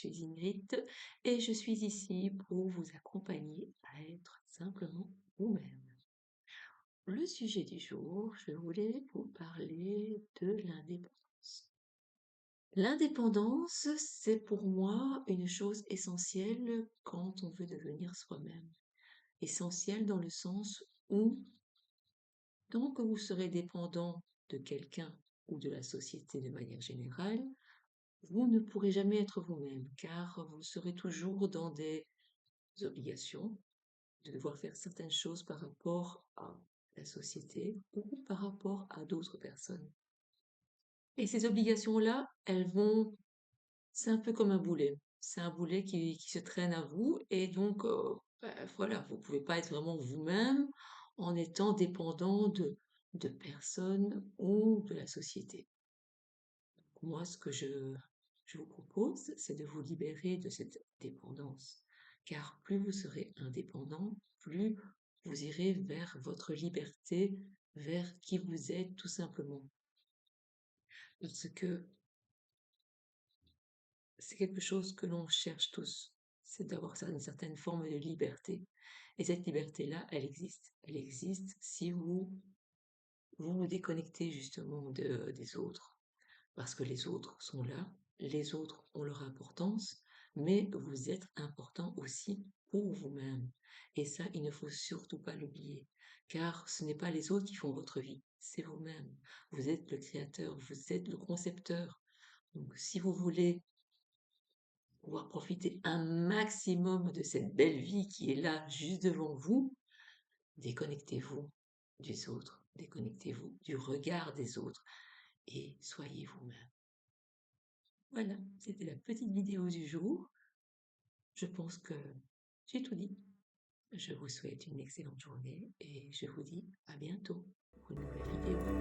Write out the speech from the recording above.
suis Ingrid et je suis ici pour vous accompagner à être simplement vous-même. Le sujet du jour, je voulais vous parler de l'indépendance. L'indépendance, c'est pour moi une chose essentielle quand on veut devenir soi-même. Essentielle dans le sens où, tant que vous serez dépendant de quelqu'un ou de la société de manière générale, vous ne pourrez jamais être vous-même, car vous serez toujours dans des obligations, de devoir faire certaines choses par rapport à la société ou par rapport à d'autres personnes. Et ces obligations-là, c'est un peu comme un boulet. C'est un boulet qui se traîne à vous et donc, voilà, vous ne pouvez pas être vraiment vous-même en étant dépendant de personnes ou de la société. Moi, ce que je vous propose, c'est de vous libérer de cette dépendance. Car plus vous serez indépendant, plus vous irez vers votre liberté, vers qui vous êtes tout simplement. Parce que c'est quelque chose que l'on cherche tous, c'est d'avoir une certaine forme de liberté. Et cette liberté-là, elle existe. Elle existe si vous déconnectez justement des autres. Parce que les autres sont là, les autres ont leur importance, mais vous êtes important aussi pour vous-même. Et ça, il ne faut surtout pas l'oublier, car ce n'est pas les autres qui font votre vie, c'est vous-même. Vous êtes le créateur, vous êtes le concepteur. Donc, si vous voulez pouvoir profiter un maximum de cette belle vie qui est là, juste devant vous, déconnectez-vous des autres, déconnectez-vous du regard des autres et soyez vous-même. Voilà, c'était la petite vidéo du jour. Je pense que j'ai tout dit. Je vous souhaite une excellente journée et je vous dis à bientôt pour une nouvelle vidéo.